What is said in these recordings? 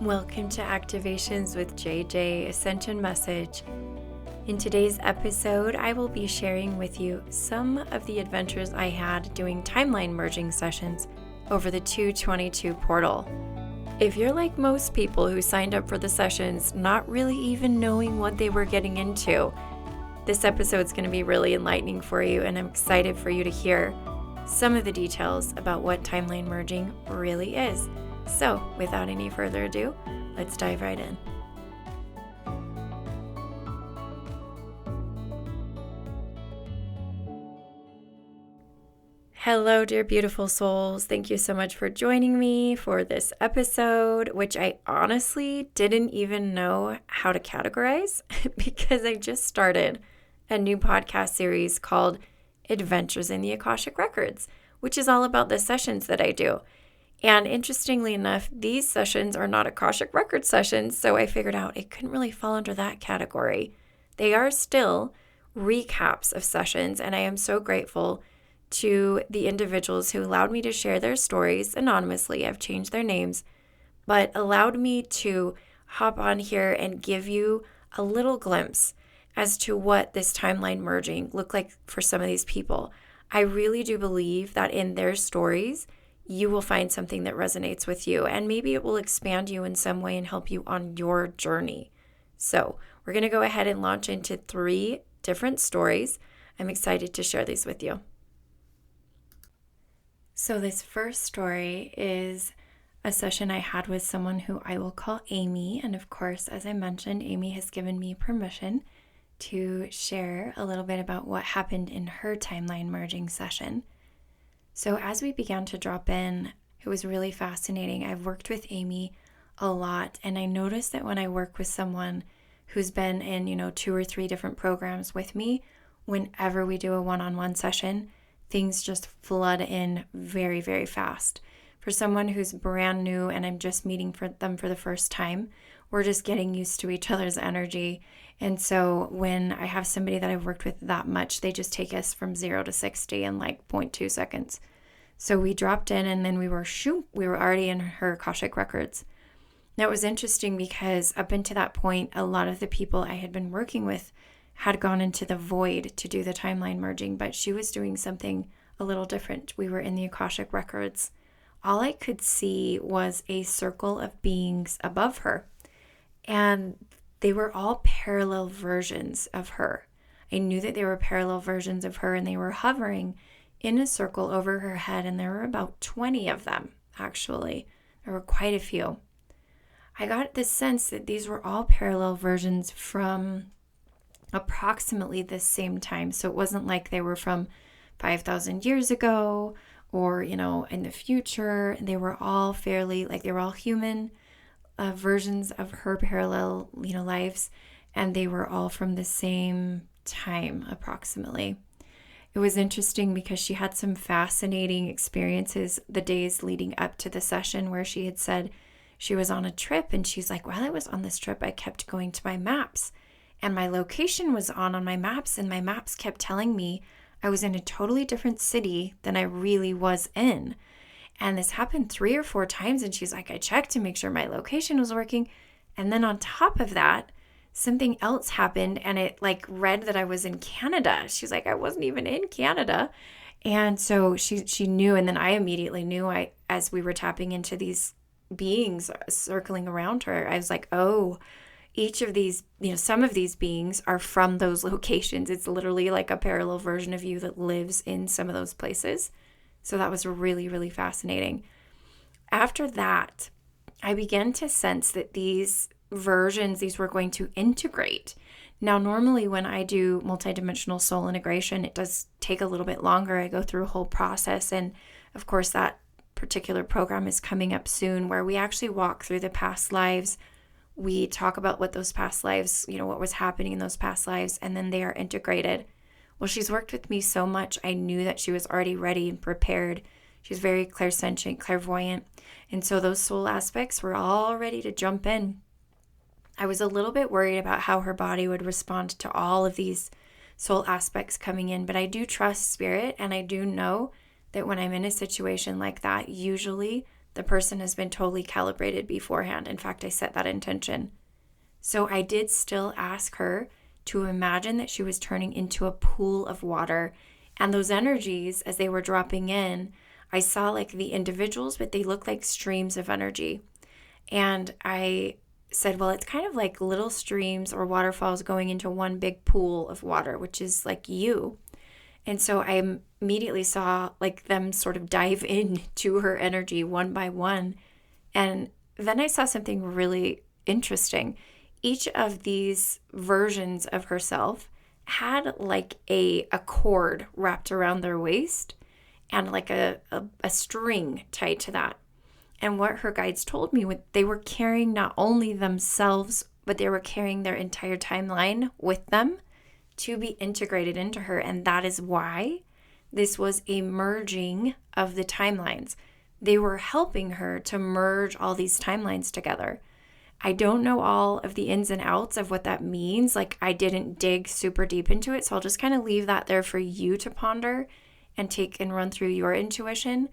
Welcome to Activations with JJ Ascension Message. In today's episode, I will be sharing with you some of the adventures I had doing timeline merging sessions over the 222 portal. If you're like most people who signed up for the sessions, not really even knowing what they were getting into, this episode is going to be really enlightening for you, and I'm excited for you to hear some of the details about what timeline merging really is. So, without any further ado, let's dive right in. Hello, dear beautiful souls. Thank you so much for joining me for this episode, which I honestly didn't even know how to categorize because I just started a new podcast series called Adventures in the Akashic Records, which is all about the sessions that I do. And interestingly enough, these sessions are not Akashic Record sessions, so I figured out it couldn't really fall under that category. They are still recaps of sessions, and I am so grateful to the individuals who allowed me to share their stories anonymously. I've changed their names, but allowed me to hop on here and give you a little glimpse as to what this timeline merging looked like for some of these people. I really do believe that in their stories, you will find something that resonates with you, and maybe it will expand you in some way and help you on your journey. So we're going to go ahead and launch into 3 different stories. I'm excited to share these with you. So this first story is a session I had with someone who I will call Amy. And of course, as I mentioned, Amy has given me permission to share a little bit about what happened in her timeline merging session. So as we began to drop in, it was really fascinating. I've worked with Amy a lot, and I noticed that when I work with someone who's been in, 2 or 3 different programs with me, whenever we do a one-on-one session, things just flood in very, very fast. For someone who's brand new and I'm just meeting them for the first time, we're just getting used to each other's energy. And so when I have somebody that I've worked with that much, they just take us from 0 to 60 in like 0.2 seconds. So we dropped in, and then we were already in her Akashic Records. Now it was interesting because up until that point, a lot of the people I had been working with had gone into the void to do the timeline merging, but she was doing something a little different. We were in the Akashic Records. All I could see was a circle of beings above her, and they were all parallel versions of her. I knew that they were parallel versions of her, and they were hovering in a circle over her head, and there were about 20 of them, actually. There were quite a few. I got the sense that these were all parallel versions from approximately the same time. So it wasn't like they were from 5,000 years ago or, in the future. They were all they were all human versions of her parallel, lives, and they were all from the same time, approximately. It was interesting because she had some fascinating experiences the days leading up to the session where she had said she was on a trip, and she's like, while I was on this trip, I kept going to my maps, and my location was on my maps, and my maps kept telling me I was in a totally different city than I really was in. And this happened 3 or 4 times, and she's like, I checked to make sure my location was working. And then on top of that, something else happened, and it read that I was in Canada. She's like, I wasn't even in Canada. And so she knew, and then I immediately knew as we were tapping into these beings circling around her, I was like, oh, each of these, some of these beings are from those locations. It's literally like a parallel version of you that lives in some of those places. So that was really, really fascinating. After that, I began to sense that these were going to integrate. Now, normally when I do multidimensional soul integration, it does take a little bit longer. I go through a whole process. And of course, that particular program is coming up soon where we actually walk through the past lives. We talk about what those past lives, what was happening in those past lives, and then they are integrated. Well, she's worked with me so much, I knew that she was already ready and prepared. She's very clairsentient, clairvoyant. And so those soul aspects were all ready to jump in. I was a little bit worried about how her body would respond to all of these soul aspects coming in, but I do trust spirit, and I do know that when I'm in a situation like that, usually the person has been totally calibrated beforehand. In fact, I set that intention. So I did still ask her to imagine that she was turning into a pool of water. And those energies, as they were dropping in, I saw like the individuals, but they look like streams of energy. And I said, well, it's kind of like little streams or waterfalls going into one big pool of water, which is like you. And so I immediately saw like them sort of dive into her energy one by one. And then I saw something really interesting. Each of these versions of herself had like a cord wrapped around their waist and like a string tied to that. And what her guides told me, they were carrying not only themselves, but they were carrying their entire timeline with them to be integrated into her. And that is why this was a merging of the timelines. They were helping her to merge all these timelines together. I don't know all of the ins and outs of what that means. Like, I didn't dig super deep into it. So I'll just kind of leave that there for you to ponder and take and run through your intuition.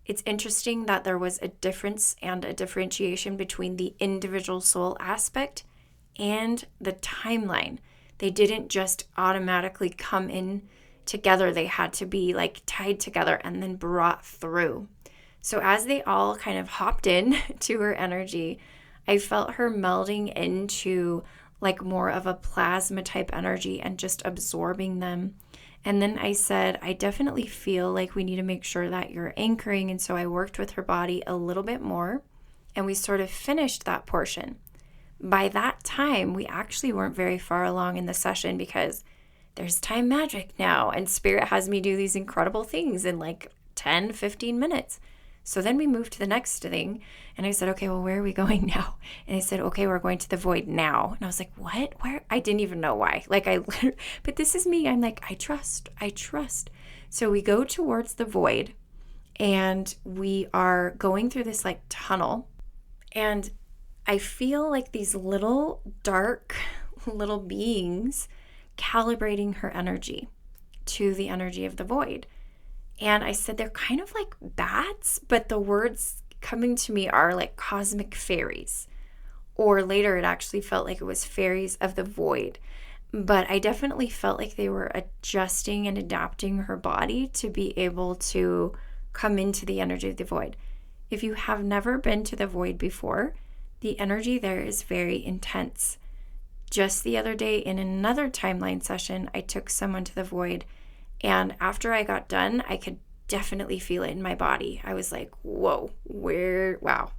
It's interesting that there was a difference and a differentiation between the individual soul aspect and the timeline. They didn't just automatically come in together. They had to be like tied together and then brought through. So as they all kind of hopped in to her energy, I felt her melding into like more of a plasma type energy and just absorbing them. And then I said, I definitely feel like we need to make sure that you're anchoring. And so I worked with her body a little bit more and we sort of finished that portion. By that time, we actually weren't very far along in the session because there's time magic now and Spirit has me do these incredible things in like 10, 15 minutes. So then we moved to the next thing and I said, okay, well, where are we going now? And they said, okay, we're going to the void now. And I was like, what? Where? I didn't even know why. But this is me. I'm like, I trust. So we go towards the void and we are going through this like tunnel. And I feel like these little dark little beings calibrating her energy to the energy of the void. And I said, they're kind of like bats, but the words coming to me are like cosmic fairies. Or later, it actually felt like it was fairies of the void. But I definitely felt like they were adjusting and adapting her body to be able to come into the energy of the void. If you have never been to the void before, the energy there is very intense. Just the other day in another timeline session, I took someone to the void. And after I got done, I could definitely feel it in my body. I was like, whoa, wow.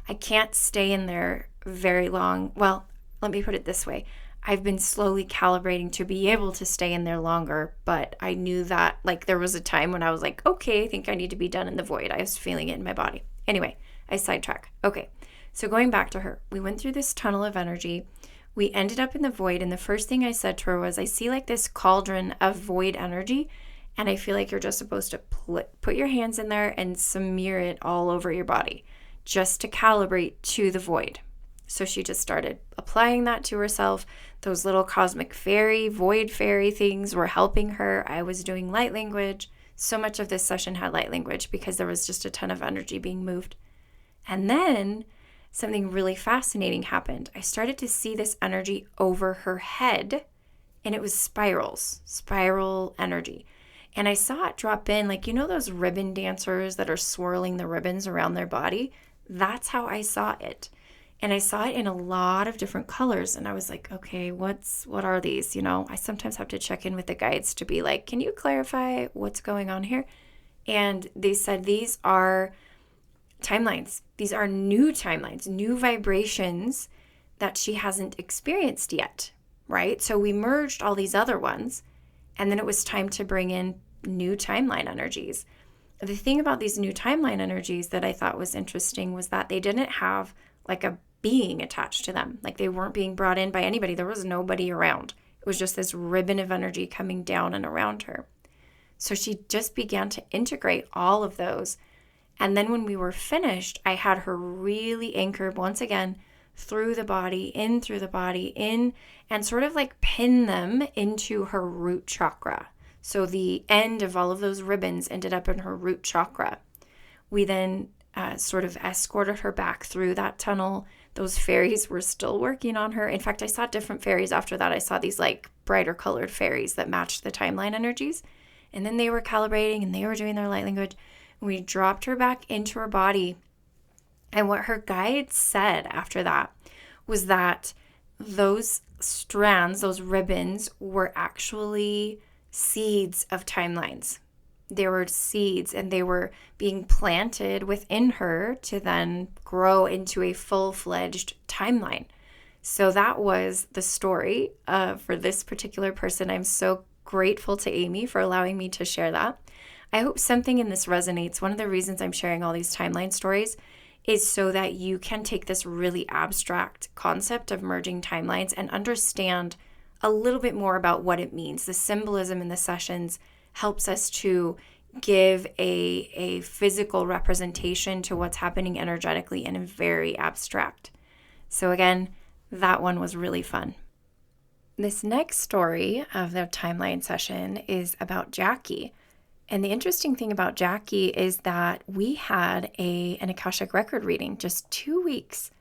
I can't stay in there very long. Well, let me put it this way. I've been slowly calibrating to be able to stay in there longer, but I knew that like there was a time when I was like, okay, I think I need to be done in the void. I was feeling it in my body. Anyway, I sidetrack. Okay, so going back to her, we went through this tunnel of energy. We ended up in the void, and the first thing I said to her was, I see like this cauldron of void energy, and I feel like you're just supposed to put your hands in there and smear it all over your body just to calibrate to the void. So she just started applying that to herself. Those little cosmic fairy, void fairy things were helping her. I was doing light language. So much of this session had light language because there was just a ton of energy being moved. And then something really fascinating happened. I started to see this energy over her head, and it was spiral energy. And I saw it drop in, like, you know those ribbon dancers that are swirling the ribbons around their body? That's how I saw it. And I saw it in a lot of different colors. And I was like, okay, what are these? You know, I sometimes have to check in with the guides to be like, can you clarify what's going on here? And they said, these are timelines. These are new timelines, new vibrations that she hasn't experienced yet, right? So we merged all these other ones, and then it was time to bring in new timeline energies. The thing about these new timeline energies that I thought was interesting was that they didn't have like a being attached to them. Like they weren't being brought in by anybody. There was nobody around. It was just this ribbon of energy coming down and around her. So she just began to integrate all of those. And then when we were finished, I had her really anchored once again through the body, in, and sort of like pin them into her root chakra. So the end of all of those ribbons ended up in her root chakra. We then sort of escorted her back through that tunnel. Those fairies were still working on her. In fact, I saw different fairies after that. I saw these like brighter colored fairies that matched the timeline energies. And then they were calibrating and they were doing their light language. We dropped her back into her body. And what her guide said after that was that those strands, those ribbons, were actually seeds of timelines. They were seeds and they were being planted within her to then grow into a full-fledged timeline. So that was the story for this particular person. I'm so grateful to Amy for allowing me to share that. I hope something in this resonates. One of the reasons I'm sharing all these timeline stories is so that you can take this really abstract concept of merging timelines and understand a little bit more about what it means. The symbolism in the sessions helps us to give a physical representation to what's happening energetically and very abstract. So again, that one was really fun. This next story of the timeline session is about Jackie. And the interesting thing about Jackie is that we had an Akashic record reading just 2 weeks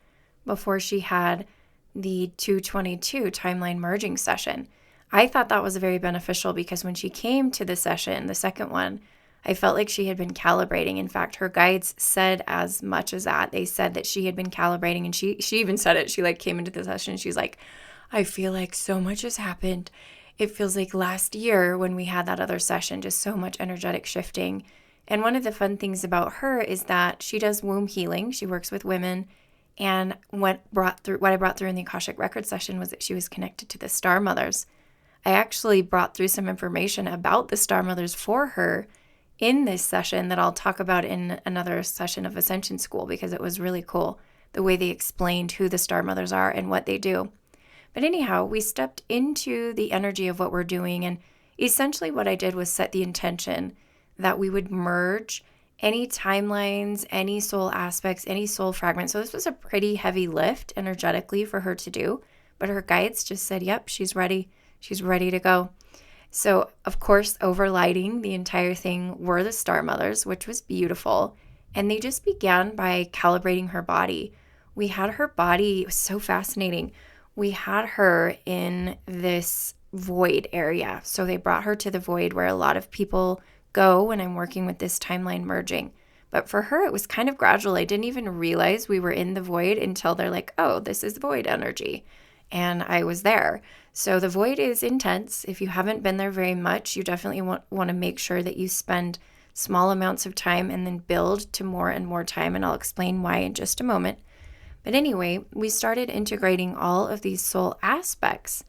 before she had the 222 timeline merging session. I thought that was very beneficial because when she came to the session, the second one, I felt like she had been calibrating. In fact, her guides said as much as that. They said that she had been calibrating, and she even said it. She like came into the session and she's like, I feel like so much has happened. It feels like last year when we had that other session, just so much energetic shifting. And one of the fun things about her is that she does womb healing. She works with women. And what I brought through in the Akashic record session was that she was connected to the Star Mothers. I actually brought through some information about the Star Mothers for her in this session that I'll talk about in another session of Ascension School, because it was really cool the way they explained who the Star Mothers are and what they do. But anyhow, we stepped into the energy of what we're doing, and essentially what I did was set the intention that we would merge any timelines, any soul aspects, any soul fragments. So this was a pretty heavy lift energetically for her to do, but her guides just said, yep, she's ready. She's ready to go. So, of course, overlighting the entire thing were the Star Mothers, which was beautiful. And they just began by calibrating her body. We had her body, it was so fascinating. We had her in this void area. So they brought her to the void where a lot of people go when I'm working with this timeline merging. But for her, it was kind of gradual. I didn't even realize we were in the void until they're like, oh, this is void energy. And I was there. So the void is intense. If you haven't been there very much, you definitely want to make sure that you spend small amounts of time and then build to more and more time. And I'll explain why in just a moment. But anyway, we started integrating all of these soul aspects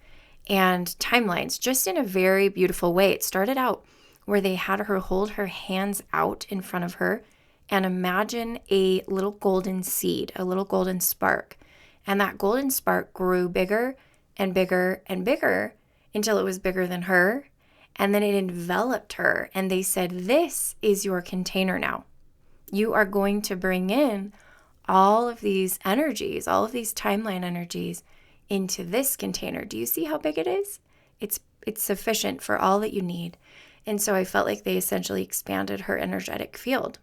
and timelines just in a very beautiful way. It started out where they had her hold her hands out in front of her and imagine a little golden seed, a little golden spark. And that golden spark grew bigger and bigger and bigger until it was bigger than her. And then it enveloped her. And they said, this is your container now. You are going to bring in all of these energies, all of these timeline energies into this container. Do you see how big it is? It's sufficient for all that you need. And so I felt like they essentially expanded her energetic field.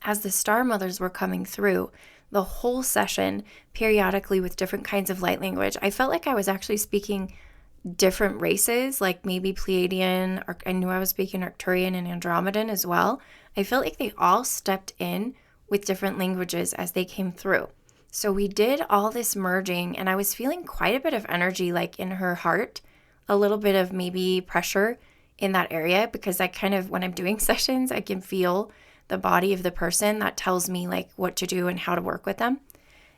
As the Star Mothers were coming through, the whole session, periodically with different kinds of light language, I felt like I was actually speaking different races, like maybe Pleiadian, or I knew I was speaking Arcturian and Andromedan as well. I felt like they all stepped in with different languages as they came through. So we did all this merging, and I was feeling quite a bit of energy, like in her heart, a little bit of maybe pressure in that area, because I kind of, when I'm doing sessions, I can feel the body of the person that tells me like what to do and how to work with them.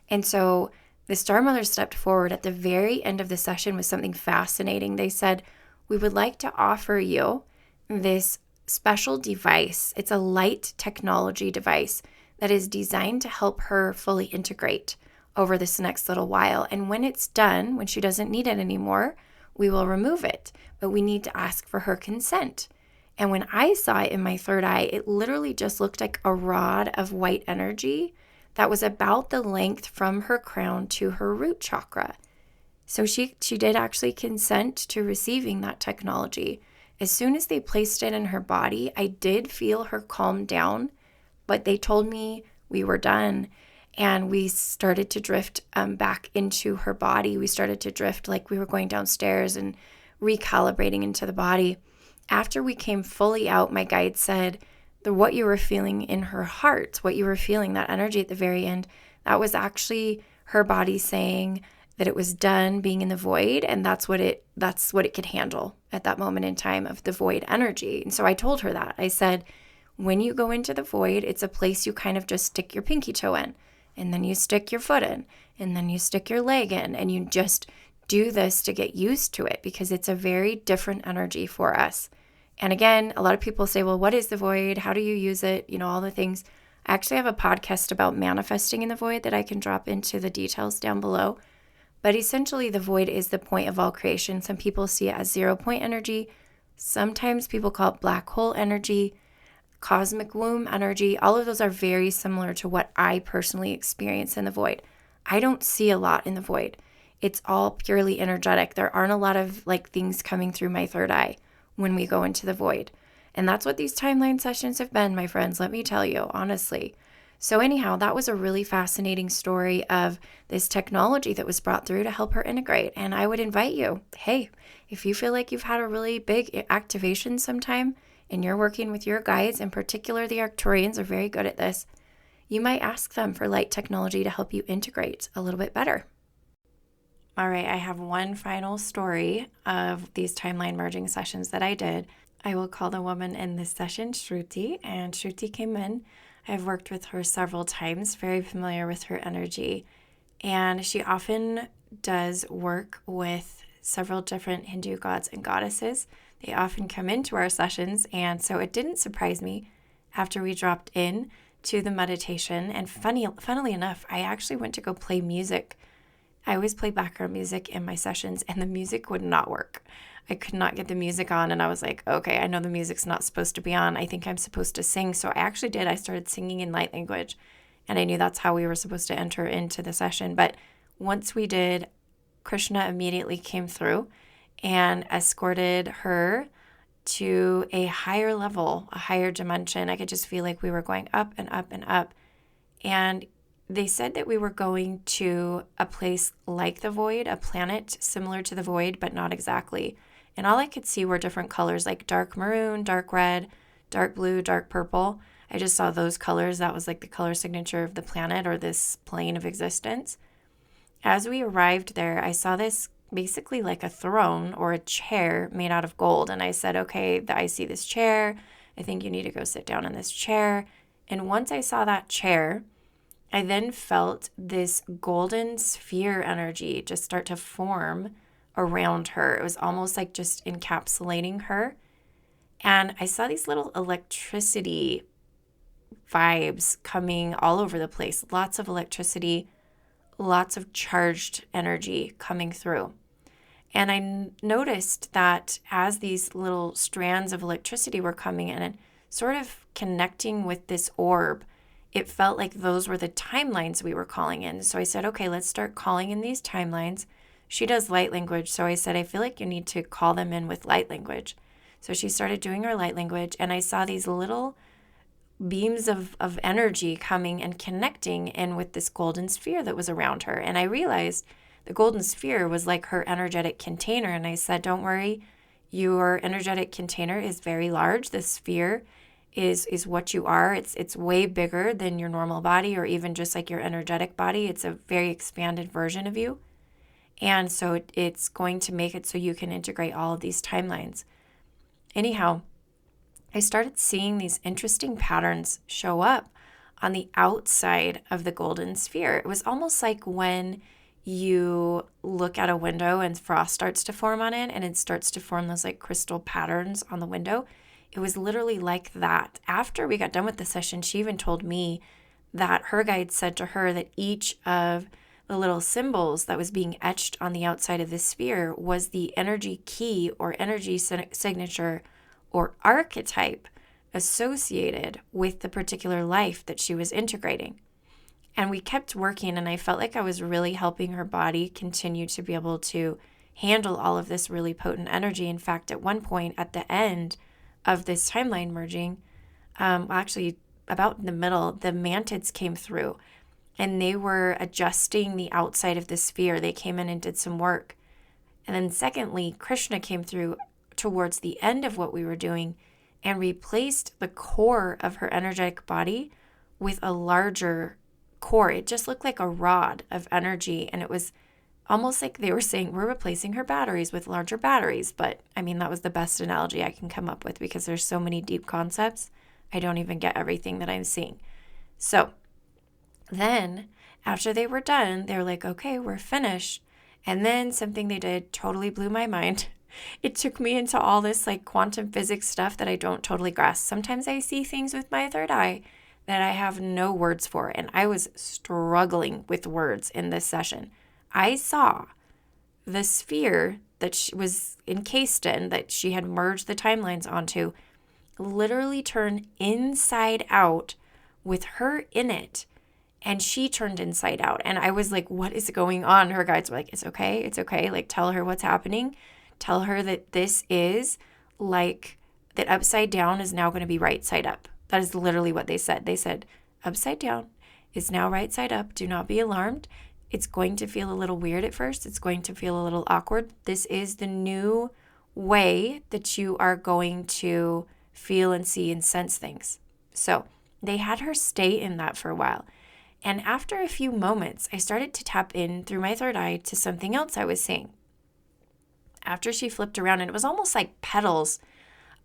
And so the Star Mother stepped forward at the very end of the session with something fascinating. They said, we would like to offer you this special device. It's a light technology device that is designed to help her fully integrate over this next little while. And when it's done, when she doesn't need it anymore, we will remove it. But we need to ask for her consent. And when I saw it in my third eye, it literally just looked like a rod of white energy that was about the length from her crown to her root chakra. So she did actually consent to receiving that technology. As soon as they placed it in her body, I did feel her calm down, But they told me we were done, and we started to drift back into her body. We started to drift like we were going downstairs and recalibrating into the body. After we came fully out, my guide said what you were feeling in her heart, what you were feeling, that energy at the very end, that was actually her body saying that it was done being in the void, and that's what it could handle at that moment in time of the void energy. And so I told her that. I said, when you go into the void, it's a place you kind of just stick your pinky toe in, and then you stick your foot in, and then you stick your leg in, and you just do this to get used to it, because it's a very different energy for us. And again, a lot of people say, well, what is the void? How do you use it? All the things. I actually have a podcast about manifesting in the void that I can drop into the details down below. But essentially, the void is the point of all creation. Some people see it as 0 point energy. Sometimes people call it black hole energy, cosmic womb energy. All of those are very similar to what I personally experience in the void. I don't see a lot in the void. It's all purely energetic. There aren't a lot of things coming through my third eye when we go into the void. And that's what these timeline sessions have been, my friends, let me tell you, honestly. So anyhow, that was a really fascinating story of this technology that was brought through to help her integrate. And I would invite you, hey, if you feel like you've had a really big activation sometime and you're working with your guides, in particular the Arcturians are very good at this, you might ask them for light technology to help you integrate a little bit better. All right, I have one final story of these timeline merging sessions that I did. I will call the woman in this session Shruti, and Shruti came in. I've worked with her several times, very familiar with her energy, and she often does work with several different Hindu gods and goddesses. They often come into our sessions, and so it didn't surprise me after we dropped in to the meditation. And funnily enough, I actually went to go play music. I always play background music in my sessions, and the music would not work. I could not get the music on, and I was like, okay, I know the music's not supposed to be on. I think I'm supposed to sing. So I actually did. I started singing in light language, and I knew that's how we were supposed to enter into the session. But once we did, Krishna immediately came through and escorted her to a higher level, a higher dimension. I could just feel like we were going up and up and up. And they said that we were going to a place like the void, a planet similar to the void, but not exactly. And all I could see were different colors, like dark maroon, dark red, dark blue, dark purple. I just saw those colors. That was like the color signature of the planet or this plane of existence. As we arrived there, I saw this basically like a throne or a chair made out of gold. And I said, okay, I see this chair. I think you need to go sit down in this chair. And once I saw that chair, I then felt this golden sphere energy just start to form around her. It was almost like just encapsulating her. And I saw these little electricity vibes coming all over the place. Lots of electricity, lots of charged energy coming through. And I noticed that as these little strands of electricity were coming in and sort of connecting with this orb, it felt like those were the timelines we were calling in. So I said, okay, let's start calling in these timelines. She does light language. So I said, I feel like you need to call them in with light language. So she started doing her light language, and I saw these little beams of energy coming and connecting in with this golden sphere that was around her. And I realized the golden sphere was like her energetic container. And I said, don't worry, your energetic container is very large. The sphere is what you are. It's way bigger than your normal body or even just like your energetic body. It's a very expanded version of you. And so it's going to make it so you can integrate all of these timelines. Anyhow, I started seeing these interesting patterns show up on the outside of the golden sphere. It was almost like when you look at a window and frost starts to form on it, and it starts to form those like crystal patterns on the window. It was literally like that. After we got done with the session, she even told me that her guide said to her that each of the little symbols that was being etched on the outside of the sphere was the energy key or energy signature or archetype associated with the particular life that she was integrating. And we kept working, and I felt like I was really helping her body continue to be able to handle all of this really potent energy. In fact, at one point at the end of this timeline merging, actually about in the middle, the mantids came through and they were adjusting the outside of the sphere. They came in and did some work. And then secondly, Krishna came through towards the end of what we were doing and replaced the core of her energetic body with a larger core. It just looked like a rod of energy. And it was almost like they were saying, we're replacing her batteries with larger batteries. But I mean, that was the best analogy I can come up with because there's so many deep concepts. I don't even get everything that I'm seeing. So then after they were done, they were like, okay, we're finished. And then something they did totally blew my mind. It took me into all this like quantum physics stuff that I don't totally grasp. Sometimes I see things with my third eye that I have no words for. And I was struggling with words in this session. I saw the sphere that she was encased in, that she had merged the timelines onto, literally turn inside out with her in it. And she turned inside out. And I was like, what is going on? Her guides were like, it's okay. It's okay. Like, tell her what's happening. Tell her that this is like, that upside down is now going to be right side up. That is literally what they said. They said, upside down is now right side up. Do not be alarmed. It's going to feel a little weird at first. It's going to feel a little awkward. This is the new way that you are going to feel and see and sense things. So they had her stay in that for a while. And after a few moments, I started to tap in through my third eye to something else I was seeing. After she flipped around, and it was almost like petals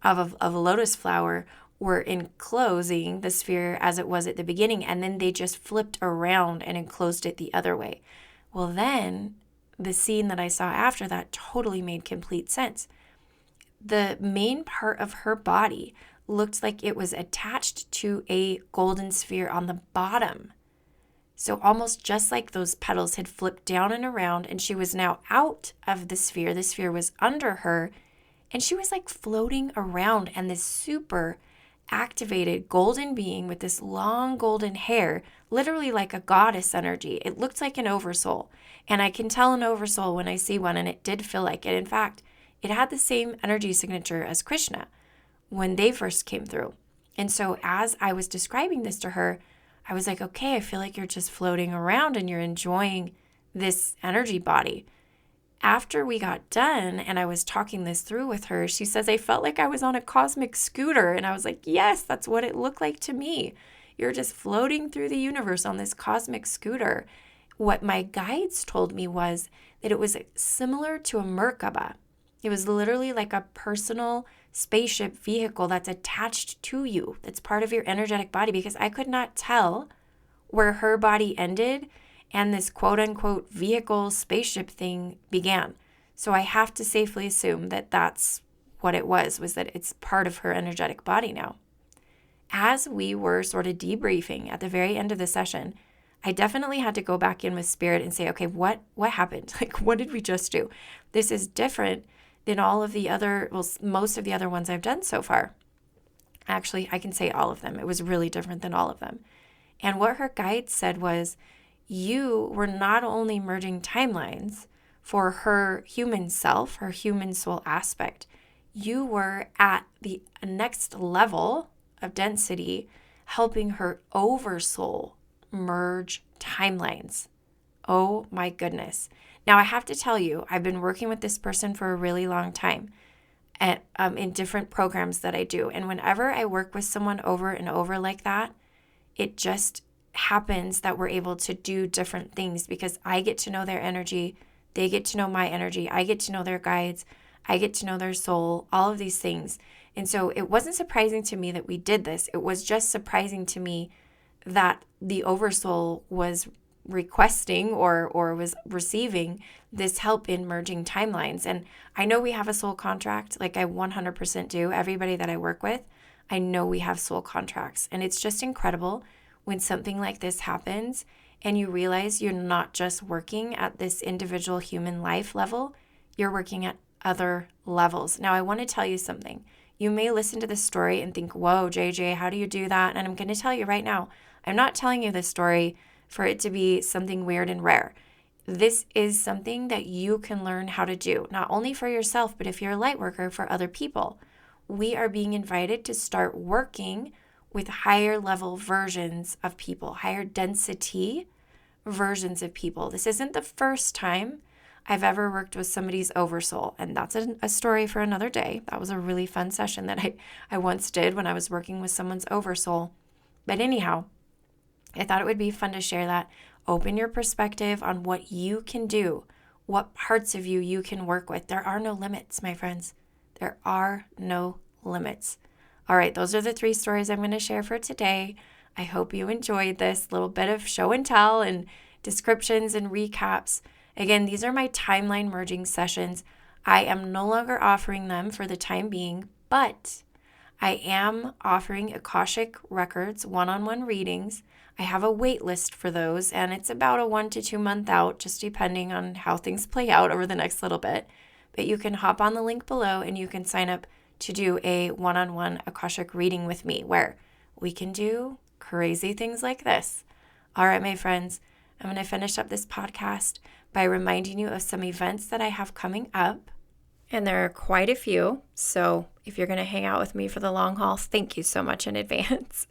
of a lotus flower were enclosing the sphere as it was at the beginning, and then they just flipped around and enclosed it the other way. Well, then the scene that I saw after that totally made complete sense. The main part of her body looked like it was attached to a golden sphere on the bottom. So almost just like those petals had flipped down and around, and she was now out of the sphere. The sphere was under her, and she was like floating around, and this super activated golden being with this long golden hair, literally like a goddess energy. It looked like an oversoul, and I can tell an oversoul when I see one, and it did feel like it. In fact, it had the same energy signature as Krishna when they first came through. And so as I was describing this to her, I was like, okay, I feel like you're just floating around and you're enjoying this energy body. After we got done and I was talking this through with her, she says, I felt like I was on a cosmic scooter. And I was like, yes, that's what it looked like to me. You're just floating through the universe on this cosmic scooter. What my guides told me was that it was similar to a Merkaba. It was literally like a personal spaceship vehicle that's attached to you, that's part of your energetic body, because I could not tell where her body ended and this quote unquote vehicle spaceship thing began. So I have to safely assume that that's what it was that it's part of her energetic body now. As we were sort of debriefing at the very end of the session, I definitely had to go back in with spirit and say, okay, what happened? Like, what did we just do? This is different than all of the other, well, most of the other ones I've done so far. Actually, I can say all of them. It was really different than all of them. And what her guide said was, you were not only merging timelines for her human self, her human soul aspect, you were at the next level of density, helping her oversoul merge timelines. Oh my goodness. Now, I have to tell you, I've been working with this person for a really long time in different programs that I do. And whenever I work with someone over and over like that, it just happens that we're able to do different things because I get to know their energy. They get to know my energy. I get to know their guides. I get to know their soul, all of these things. And so it wasn't surprising to me that we did this. It was just surprising to me that the oversoul was requesting or was receiving this help in merging timelines. And I know we have a soul contract, like I 100% do. Everybody that I work with, I know we have soul contracts. And it's just incredible when something like this happens and you realize you're not just working at this individual human life level, you're working at other levels. Now, I want to tell you something. You may listen to this story and think, whoa, JJ, how do you do that? And I'm going to tell you right now, I'm not telling you this story for it to be something weird and rare. This is something that you can learn how to do, not only for yourself, but if you're a light worker, for other people. We are being invited to start working with higher level versions of people, higher density versions of people. This isn't the first time I've ever worked with somebody's oversoul, and that's a story for another day. That was a really fun session that I once did when I was working with someone's oversoul. But anyhow, I thought it would be fun to share that. Open your perspective on what you can do, what parts of you can work with. There are no limits, my friends. There are no limits. All right, those are the 3 stories I'm going to share for today. I hope you enjoyed this little bit of show and tell and descriptions and recaps. Again, these are my timeline merging sessions. I am no longer offering them for the time being, but I am offering Akashic Records one-on-one readings. I have a wait list for those, and it's about a 1 to 2 month out, just depending on how things play out over the next little bit. But you can hop on the link below and you can sign up to do a one-on-one Akashic reading with me where we can do crazy things like this. All right, my friends, I'm going to finish up this podcast by reminding you of some events that I have coming up. And there are quite a few. So if you're going to hang out with me for the long haul, thank you so much in advance.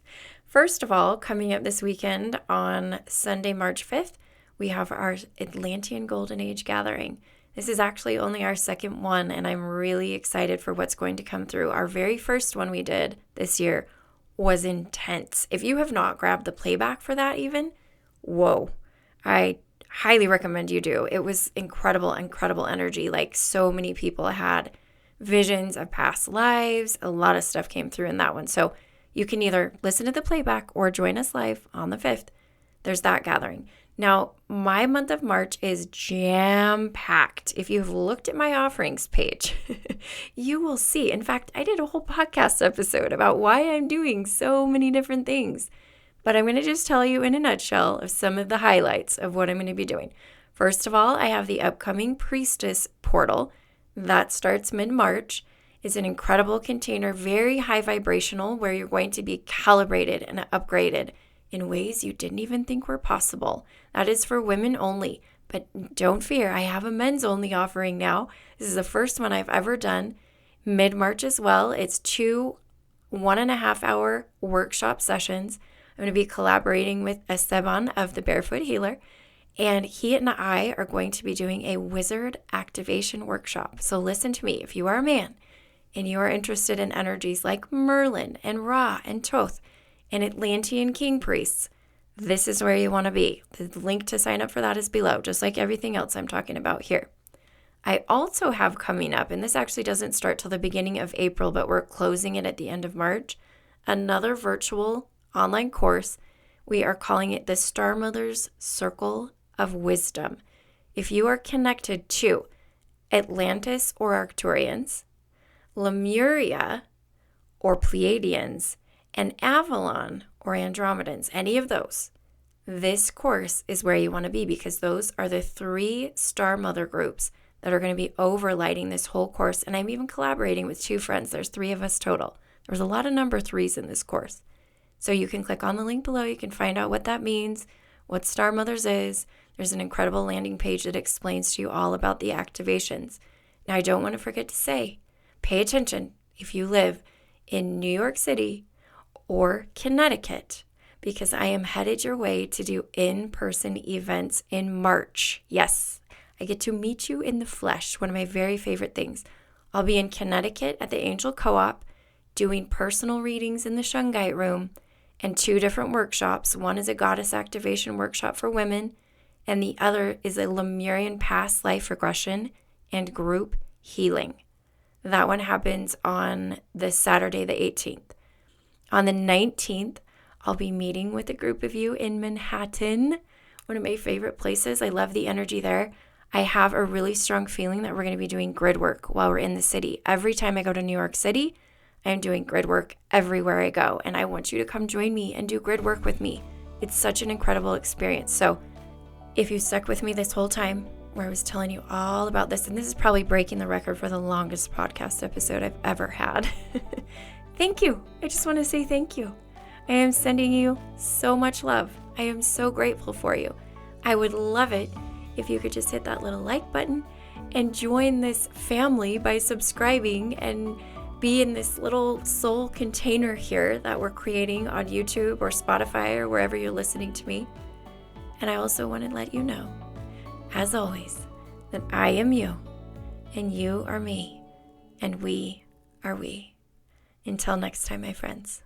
First of all, coming up this weekend on Sunday, March 5th, we have our Atlantean Golden Age gathering. This is actually only our second one, and I'm really excited for what's going to come through. Our very first one we did this year was intense. If you have not grabbed the playback for that even, whoa, I highly recommend you do. It was incredible energy. Like, so many people had visions of past lives. A lot of stuff came through in that one. So you can either listen to the playback or join us live on the 5th. There's that gathering. Now, my month of March is jam-packed. If you've looked at my offerings page, you will see. In fact, I did a whole podcast episode about why I'm doing so many different things. But I'm going to just tell you in a nutshell of some of the highlights of what I'm going to be doing. First of all, I have the upcoming Priestess Portal. That starts mid-March. It's an incredible container, very high vibrational, where you're going to be calibrated and upgraded in ways you didn't even think were possible. That is for women only. But don't fear, I have a men's only offering now. This is the first one I've ever done. Mid-March as well. It's 2 1.5-hour workshop sessions. I'm going to be collaborating with Esteban of the Barefoot Healer, and he and I are going to be doing a wizard activation workshop. So listen to me. If you are a man and you are interested in energies like Merlin and Ra and Thoth and Atlantean King Priests, this is where you want to be. The link to sign up for that is below, just like everything else I'm talking about here. I also have coming up, and this actually doesn't start till the beginning of April, but we're closing it at the end of March, another virtual online course. We are calling it the Star Mother's Circle of Wisdom. If you are connected to Atlantis or Arcturians, Lemuria or Pleiadians, and Avalon or Andromedans, any of those, this course is where you want to be, because those are the 3 Star Mother groups that are going to be overlighting this whole course. And I'm even collaborating with 2 friends. There's 3 of us total. There's a lot of number 3s in this course. So you can click on the link below. You can find out what that means, what Star Mothers is. There's an incredible landing page that explains to you all about the activations. Now, I don't want to forget to say, pay attention if you live in New York City or Connecticut, because I am headed your way to do in-person events in March. Yes, I get to meet you in the flesh, one of my very favorite things. I'll be in Connecticut at the Angel Co-op doing personal readings in the Shungite room, and 2 different workshops. One is a goddess activation workshop for women, and the other is a Lemurian past life regression and group healing. That one happens on the Saturday, the 18th. On the 19th, I'll be meeting with a group of you in Manhattan, one of my favorite places. I love the energy there. I have a really strong feeling that we're going to be doing grid work while we're in the city. Every time I go to New York City, I'm doing grid work everywhere I go, and I want you to come join me and do grid work with me. It's such an incredible experience. So if you stuck with me this whole time, where I was telling you all about this, and this is probably breaking the record for the longest podcast episode I've ever had. Thank you. I just want to say thank you. I am sending you so much love. I am so grateful for you. I would love it if you could just hit that little like button and join this family by subscribing and be in this little soul container here that we're creating on YouTube or Spotify or wherever you're listening to me. And I also want to let you know, as always, that I am you, and you are me, and we are we. Until next time, my friends.